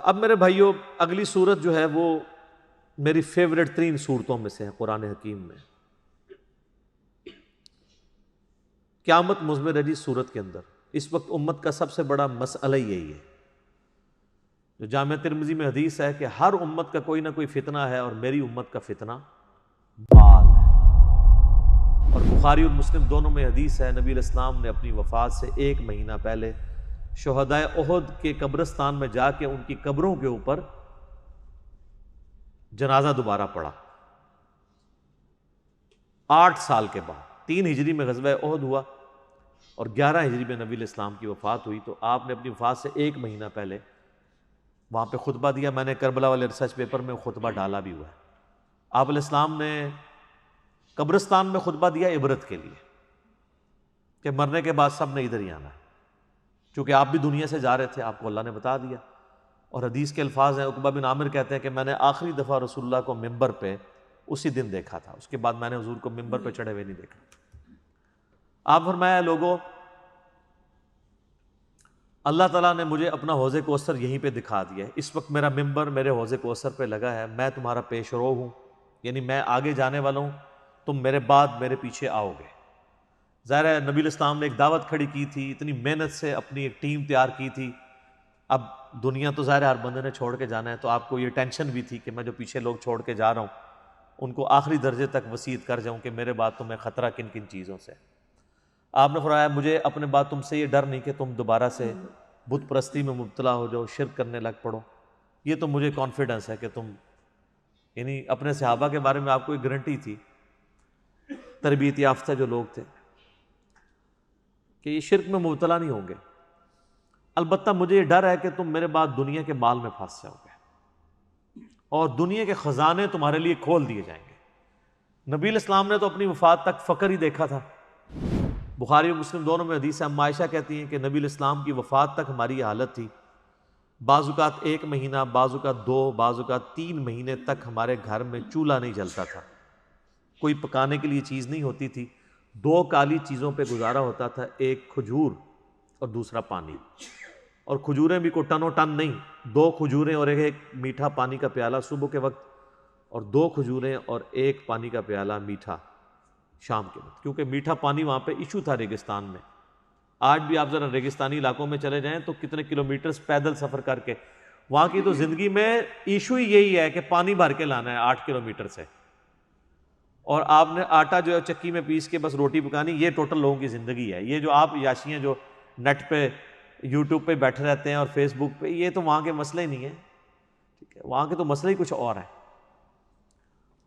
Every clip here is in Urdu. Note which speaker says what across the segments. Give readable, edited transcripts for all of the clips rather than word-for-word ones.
Speaker 1: اب میرے بھائیوں اگلی سورت جو ہے وہ میری فیوریٹ ترین سورتوں میں سے ہے قرآن حکیم میں. قیامت مضمر ہے جی سورت کے اندر. اس وقت امت کا سب سے بڑا مسئلہ یہی ہے جو جامع ترمذی میں حدیث ہے کہ ہر امت کا کوئی نہ کوئی فتنہ ہے اور میری امت کا فتنہ مال ہے. اور بخاری اور مسلم دونوں میں حدیث ہے نبی علیہ السلام نے اپنی وفات سے 1 مہینہ پہلے شہدائے احد کے قبرستان میں جا کے ان کی قبروں کے اوپر جنازہ دوبارہ پڑھا. 8 سال کے بعد 3 ہجری میں غزوہ احد ہوا اور 11 ہجری میں نبی علیہ السلام کی وفات ہوئی. تو آپ نے اپنی وفات سے 1 مہینہ پہلے وہاں پہ خطبہ دیا. میں نے کربلا والے ریسرچ پیپر میں خطبہ ڈالا بھی ہوا ہے. آپ علیہ السلام نے قبرستان میں خطبہ دیا عبرت کے لیے کہ مرنے کے بعد سب نے ادھر ہی آنا ہے. چونکہ آپ بھی دنیا سے جا رہے تھے, آپ کو اللہ نے بتا دیا. اور حدیث کے الفاظ ہیں, عقبہ بن عامر کہتے ہیں کہ میں نے آخری دفعہ رسول اللہ کو ممبر پہ اسی دن دیکھا تھا, اس کے بعد میں نے حضور کو ممبر پہ چڑھے ہوئے نہیں دیکھا. آپ فرمایا لوگوں اللہ تعالیٰ نے مجھے اپنا حوض کوثر یہیں پہ دکھا دیا ہے. اس وقت میرا ممبر میرے حوض کوثر پہ لگا ہے, میں تمہارا پیش رو ہوں, یعنی میں آگے جانے والا ہوں, تم میرے بعد میرے پیچھے آؤ گے. ظاہر ہے نبی علیہ السلام نے ایک دعوت کھڑی کی تھی, اتنی محنت سے اپنی ایک ٹیم تیار کی تھی. اب دنیا تو ظاہر ہر بندے نے چھوڑ کے جانا ہے, تو آپ کو یہ ٹینشن بھی تھی کہ میں جو پیچھے لوگ چھوڑ کے جا رہا ہوں ان کو آخری درجے تک وصیت کر جاؤں کہ میرے بعد تمہیں خطرہ کن کن چیزوں سے. آپ نے فرمایا مجھے اپنے بعد تم سے یہ ڈر نہیں کہ تم دوبارہ سے بت پرستی میں مبتلا ہو جاؤ, شرک کرنے لگ پڑو. یہ تو مجھے کانفیڈنس ہے کہ تم, یعنی اپنے صحابہ کے بارے میں آپ کو ایک گارنٹی تھی, تربیت یافتہ جو لوگ تھے, کہ یہ شرک میں مبتلا نہیں ہوں گے. البتہ مجھے یہ ڈر ہے کہ تم میرے بعد دنیا کے مال میں پھنس جاؤ گے اور دنیا کے خزانے تمہارے لیے کھول دیے جائیں گے. نبی علیہ السلام نے تو اپنی وفات تک فقر ہی دیکھا تھا. بخاری اور مسلم دونوں میں حدیث ہے, ام عائشہ کہتی ہیں کہ نبی علیہ السلام کی وفات تک ہماری یہ حالت تھی, بعض اوقات 1 مہینہ, بعض اوقات 2, بعض اوقات 3 مہینے تک ہمارے گھر میں چولہا نہیں جلتا تھا, کوئی پکانے کے لیے چیز نہیں ہوتی تھی. 2 کالی چیزوں پہ گزارا ہوتا تھا, ایک کھجور اور دوسرا پانی. اور کھجوریں بھی کوئی ٹنوں ٹن نہیں, 2 کھجوریں اور ایک میٹھا پانی کا پیالہ صبح کے وقت, اور 2 کھجوریں اور ایک پانی کا پیالہ میٹھا شام کے وقت, کیونکہ میٹھا پانی وہاں پہ ایشو تھا ریگستان میں. آج بھی آپ ذرا ریگستانی علاقوں میں چلے جائیں تو کتنے کلومیٹرز پیدل سفر کر کے, وہاں کی تو زندگی میں ایشو ہی یہی ہے کہ پانی بھر کے لانا ہے 8 کلومیٹر سے, اور آپ نے آٹا جو ہے چکی میں پیس کے بس روٹی پکانی. یہ ٹوٹل لوگوں کی زندگی ہے. یہ جو آپ یاشیاں جو نیٹ پہ یوٹیوب پہ بیٹھے رہتے ہیں اور فیس بک پہ, یہ تو وہاں کے مسئلے نہیں ہیں, ٹھیک ہے, وہاں کے تو مسئلے ہی کچھ اور ہیں.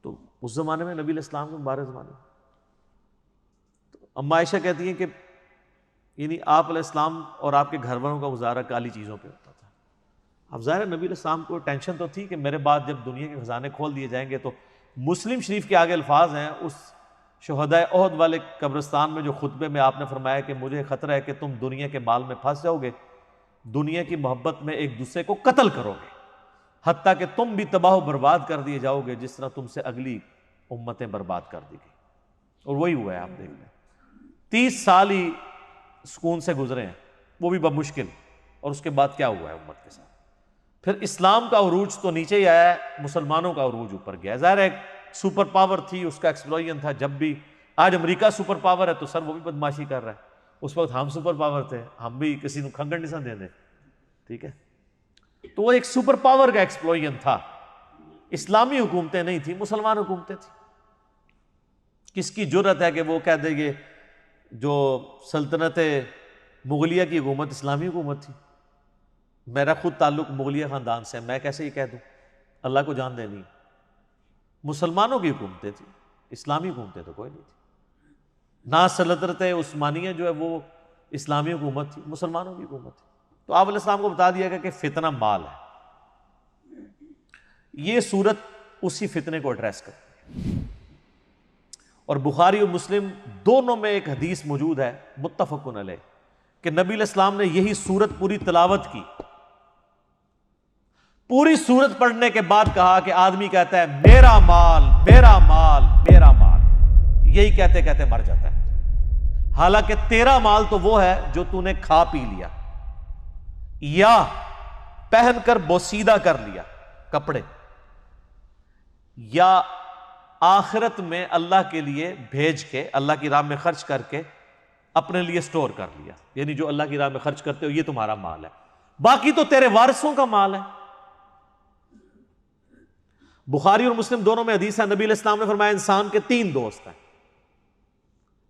Speaker 1: تو اس زمانے میں نبی علیہ السلام کے مبارک زمانے میں اما عائشہ کہتی ہیں کہ یعنی آپ علیہ السلام اور آپ کے گھر والوں کا گزارا کالی چیزوں پہ ہوتا تھا. اب ظاہر نبی علیہ السلام کو ٹینشن تو تھی کہ میرے بعد جب دنیا کے خزانے کھول دیے جائیں گے. تو مسلم شریف کے آگے الفاظ ہیں اس شہدائے احد والے قبرستان میں جو خطبے میں آپ نے فرمایا کہ مجھے خطرہ ہے کہ تم دنیا کے مال میں پھنس جاؤ گے, دنیا کی محبت میں ایک دوسرے کو قتل کرو گے, حتیٰ کہ تم بھی تباہ و برباد کر دیے جاؤ گے جس طرح تم سے اگلی امتیں برباد کر دی گئی. اور وہی ہوا ہے. آپ دیکھ لیں 30 سال ہی سکون سے گزرے ہیں, وہ بھی بمشکل, اور اس کے بعد کیا ہوا ہے امت کے ساتھ. پھر اسلام کا عروج تو نیچے ہی آیا ہے, مسلمانوں کا عروج اوپر گیا. ظاہر ہے سپر پاور تھی, اس کا ایکسپلوژن تھا. جب بھی آج امریکہ سپر پاور ہے تو سر وہ بھی بدماشی کر رہا ہے, اس وقت ہم سپر پاور تھے, ہم بھی کسی کو کھنگڑ نہیں دے دیں, ٹھیک ہے. تو وہ ایک سپر پاور کا ایکسپلوژن تھا. اسلامی حکومتیں نہیں تھیں, مسلمان حکومتیں تھیں. کس کی جرت ہے کہ وہ کہہ دے گے جو سلطنت مغلیہ کی حکومت اسلامی حکومت تھی. میرا خود تعلق مغلیہ خاندان سے ہے, میں کیسے یہ کہہ دوں, اللہ کو جان دینی. مسلمانوں کی حکومتیں تھیں, اسلامی حکومتیں تو کوئی نہیں تھی. نہ سلطنت عثمانیہ جو ہے وہ اسلامی حکومت تھی, مسلمانوں کی حکومت تھی. تو آپ علیہ السلام کو بتا دیا گیا کہ فتنہ مال ہے. یہ صورت اسی فتنے کو ایڈریس کرتی ہے. اور بخاری اور مسلم دونوں میں ایک حدیث موجود ہے متفقن علیہ کہ نبی علیہ السلام نے یہی سورت پوری تلاوت کی. پوری سورت پڑھنے کے بعد کہا کہ آدمی کہتا ہے میرا مال میرا مال میرا مال, یہی کہتے کہتے مر جاتا ہے. حالانکہ تیرا مال تو وہ ہے جو تو نے کھا پی لیا, یا پہن کر بوسیدہ کر لیا کپڑے، یا آخرت میں اللہ کے لیے بھیج کے، اللہ کی راہ میں خرچ کر کے اپنے لیے سٹور کر لیا، یعنی جو اللہ کی راہ میں خرچ کرتے ہو یہ تمہارا مال ہے، باقی تو تیرے وارثوں کا مال ہے۔ بخاری اور مسلم دونوں میں حدیث ہے، نبی علیہ السلام نے فرمایا انسان کے 3 دوست ہیں،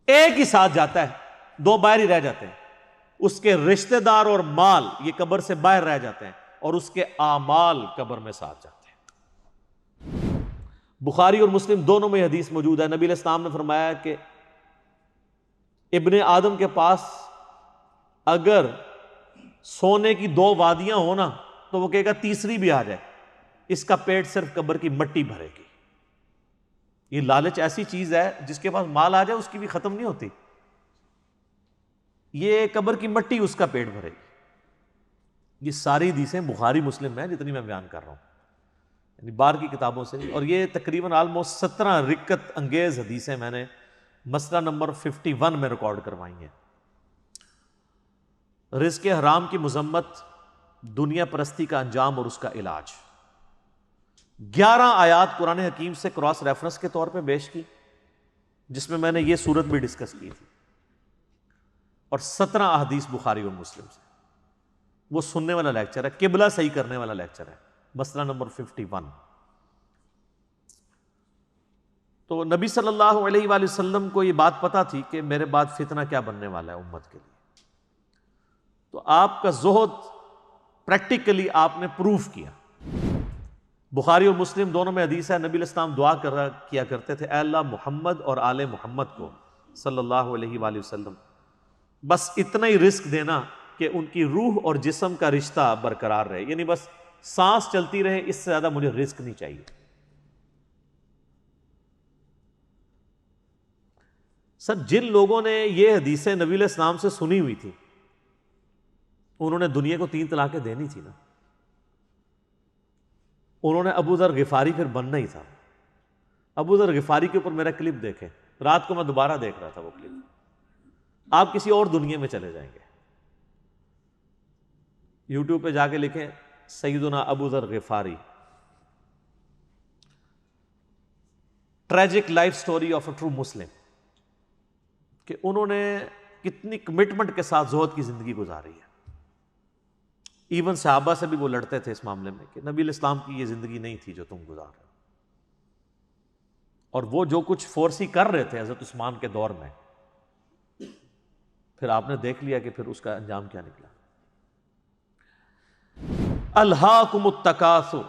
Speaker 1: ایک ہی ساتھ جاتا ہے، 2 باہر ہی رہ جاتے ہیں، اس کے رشتہ دار اور مال یہ قبر سے باہر رہ جاتے ہیں، اور اس کے اعمال قبر میں ساتھ جاتے ہیں۔ بخاری اور مسلم دونوں میں حدیث موجود ہے، نبی علیہ السلام نے فرمایا کہ ابن آدم کے پاس اگر سونے کی 2 وادیاں ہونا تو وہ کہے گا تیسری بھی آ جائے، اس کا پیٹ صرف قبر کی مٹی بھرے گی۔ یہ لالچ ایسی چیز ہے جس کے پاس مال آ جائے اس کی بھی ختم نہیں ہوتی، یہ قبر کی مٹی اس کا پیٹ بھرے گی۔ یہ ساری حدیثیں بخاری مسلم ہیں جتنی میں بیان کر رہا ہوں، یعنی باہر کی کتابوں سے، اور یہ تقریباً آلموسٹ 17 رکت انگیز حدیثیں میں نے مسئلہ نمبر 51 میں ریکارڈ کروائی ہیں۔ رزق حرام کی مذمت، دنیا پرستی کا انجام اور اس کا علاج۔ 11 آیات قرآن حکیم سے کراس ریفرنس کے طور پہ پیش کی، جس میں نے یہ صورت بھی ڈسکس کی تھی، اور 17 احادیث بخاری اور مسلم سے۔ وہ سننے والا لیکچر ہے، قبلہ صحیح کرنے والا لیکچر ہے، مسئلہ نمبر 51۔ تو نبی صلی اللہ علیہ وآلہ وسلم کو یہ بات پتا تھی کہ میرے بعد فتنہ کیا بننے والا ہے امت کے لیے، تو آپ کا زہد پریکٹیکلی آپ نے پروف کیا۔ بخاری اور مسلم دونوں میں حدیث ہے، نبی علیہ السلام دعا کیا کرتے تھے، اے اللہ محمد اور آل محمد کو صلی اللہ علیہ وآلہ وسلم بس اتنا ہی رزق دینا کہ ان کی روح اور جسم کا رشتہ برقرار رہے، یعنی بس سانس چلتی رہے، اس سے زیادہ مجھے رزق نہیں چاہیے۔ سر جن لوگوں نے یہ حدیثیں نبی علیہ السلام سے سنی ہوئی تھی انہوں نے دنیا کو 3 طلاقیں دینی تھی نا، انہوں نے ابو ذر غفاری پھر بننا ہی تھا۔ ابو ذر غفاری کے اوپر میرا کلپ دیکھیں، رات کو میں دوبارہ دیکھ رہا تھا وہ کلپ، آپ کسی اور دنیا میں چلے جائیں گے۔ یوٹیوب پہ جا کے لکھیں سیدنا Abu Dhar Ghifari, tragic life story of a true Muslim, کہ انہوں نے کتنی کمٹمنٹ کے ساتھ زہد کی زندگی گزاری ہے۔ ایون صحابہ سے بھی وہ لڑتے تھے اس معاملے میں کہ نبی علیہ السلام کی یہ زندگی نہیں تھی جو تم گزار رہے ہو، اور وہ جو کچھ فورسی کر رہے تھے حضرت عثمان کے دور میں، پھر آپ نے دیکھ لیا کہ پھر اس کا انجام کیا نکلا۔ الہاکم التکاثر،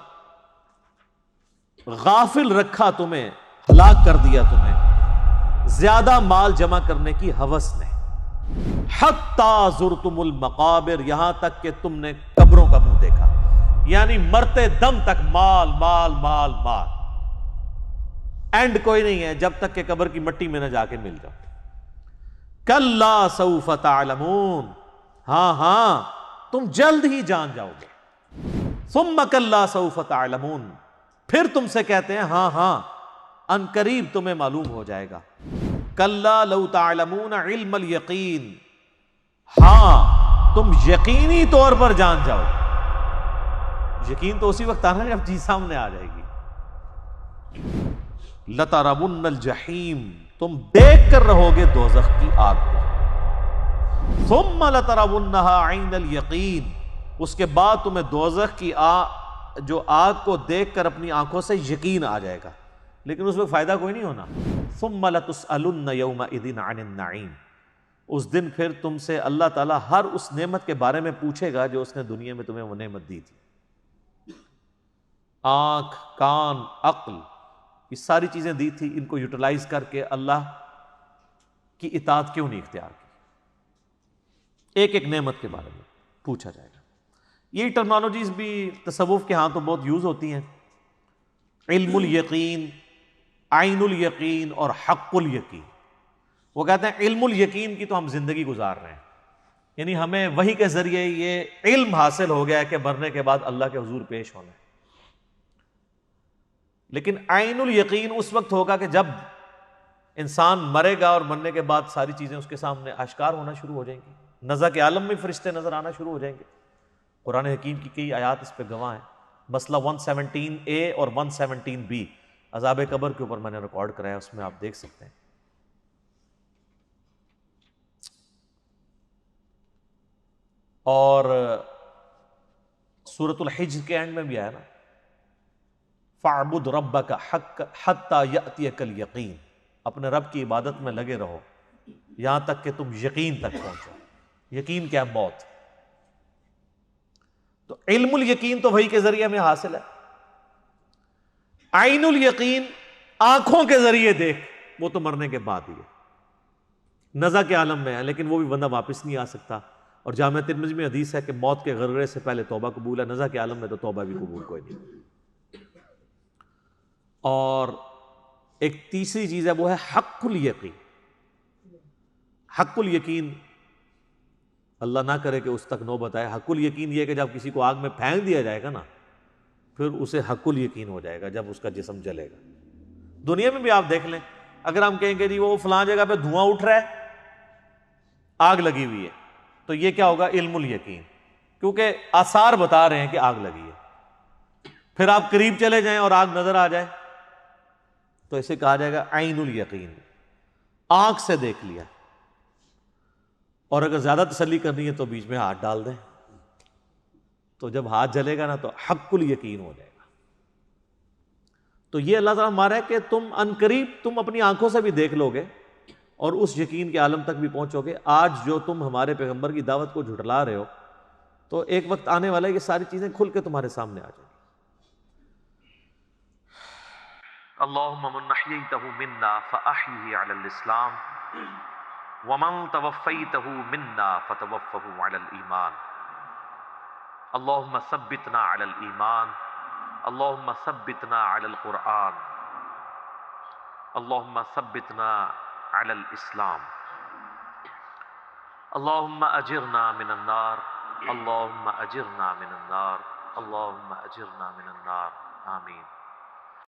Speaker 1: غافل رکھا تمہیں، ہلاک کر دیا تمہیں زیادہ مال جمع کرنے کی ہوس نے، حتی زرتم المقابر، یہاں تک کہ تم نے قبروں کا منہ دیکھا، یعنی مرتے دم تک مال مال مال مال، اینڈ کوئی نہیں ہے جب تک کہ قبر کی مٹی میں نہ جا کے مل جاؤ۔ کلا سوف تعلمون، ہاں ہاں تم جلد ہی جان جاؤ گے۔ ثم کلا سوف تعلمون، پھر تم سے کہتے ہیں ہاں ہاں ان قریب تمہیں معلوم ہو جائے گا۔ کلا لو تعلمون علم الیقین، ہاں تم یقینی طور پر جان جاؤ۔ یقین تو اسی وقت آنا جب چیز سامنے آ جائے گی۔ لترون الجحیم، تم دیکھ کر رہو گے دوزخ کی آگ کو۔ ثم لترونها عین الیقین، اس کے بعد تمہیں دوزخ کی جو آگ کو دیکھ کر اپنی آنکھوں سے یقین آ جائے گا، لیکن اس وقت فائدہ کوئی نہیں ہونا۔ ثم لتسألن یومئذ عن النعیم، اس دن پھر تم سے اللہ تعالیٰ ہر اس نعمت کے بارے میں پوچھے گا جو اس نے دنیا میں تمہیں وہ نعمت دی تھی۔ آنکھ، کان، عقل، یہ ساری چیزیں دی تھی، ان کو یوٹیلائز کر کے اللہ کی اطاعت کیوں نہیں اختیار کی؟ ایک ایک نعمت کے بارے میں پوچھا جائے گا۔ یہ ٹرمنالوجیز بھی تصوف کے ہاں تو بہت یوز ہوتی ہیں، علم الیقین، عین الیقین اور حق الیقین۔ وہ کہتے ہیں علم الیقین کی تو ہم زندگی گزار رہے ہیں، یعنی ہمیں وحی کے ذریعے یہ علم حاصل ہو گیا ہے کہ مرنے کے بعد اللہ کے حضور پیش ہونا ہے، لیکن عین الیقین اس وقت ہوگا کہ جب انسان مرے گا اور مرنے کے بعد ساری چیزیں اس کے سامنے آشکار ہونا شروع ہو جائیں گی، نزع کے عالم میں فرشتے نظر آنا شروع ہو جائیں گے، قرآن حکیم کی کئی آیات اس پہ گواہ ہیں. مسئلہ 117A اور 117B عذاب قبر کے اوپر میں نے ریکارڈ کرایا، اس میں آپ دیکھ سکتے ہیں. اور سورۃ الحجر کے اینڈ میں بھی آیا نا، فَاعْبُدْ رَبَّكَ حَتَّى يَأْتِيَكَ الْيَقِينُ، اپنے رب کی عبادت میں لگے رہو یہاں تک کہ تم یقین تک پہنچو. یقین کیا ہے؟ موت. تو علم الیقین تو وحی کے ذریعے ہمیں حاصل ہے. عین الیقین آنکھوں کے ذریعے دیکھ، وہ تو مرنے کے بعد ہی ہے، نزع کے عالم میں ہے، لیکن وہ بھی بندہ واپس نہیں آ سکتا. اور جامعہ ترمذی میں حدیث ہے کہ موت کے غرغرے سے پہلے توبہ قبول ہے، نزع کے عالم میں تو توبہ بھی قبول کوئی نہیں. اور ایک تیسری چیز ہے، وہ ہے حق الیقین. حق الیقین اللہ نہ کرے کہ اس تک نوبت آئے. حق الیقین یہ کہ جب کسی کو آگ میں پھینک دیا جائے گا نا، پھر اسے حق الیقین ہو جائے گا جب اس کا جسم جلے گا. دنیا میں بھی آپ دیکھ لیں، اگر ہم کہیں کہ جی وہ فلاں جگہ پہ دھواں اٹھ رہا ہے، آگ لگی ہوئی ہے، تو یہ کیا ہوگا؟ علم الیقین، کیونکہ آثار بتا رہے ہیں کہ آگ لگی ہے. پھر آپ قریب چلے جائیں اور آگ نظر آ جائے تو اسے کہا جائے گا عین الیقین، آنکھ سے دیکھ لیا. اور اگر زیادہ تسلی کرنی ہے تو بیچ میں ہاتھ ڈال دیں، تو جب ہاتھ جلے گا نا تو حق الیقین ہو جائے گا. تو یہ اللہ تعالیٰ ہمارا ہے کہ تم عنقریب تم اپنی آنکھوں سے بھی دیکھ لو گے اور اس یقین کے عالم تک بھی پہنچو گے. آج جو تم ہمارے پیغمبر کی دعوت کو جھٹلا رہے ہو، تو ایک وقت آنے والا ہے یہ ساری چیزیں کھل کے تمہارے سامنے آ جائیں گی. اللہم من احییتہ منا فاحیہ علی الاسلام ومن توفیتہ منا فتوفہ علی الایمان. اللہم ثبتنا علی الایمان، اللہم ثبتنا علی القرآن، اللہم ثبتنا علی الاسلام. اللہم اجرنا من النار، اللہم اجرنا من النار، اللہم اجرنا من النار. آمین.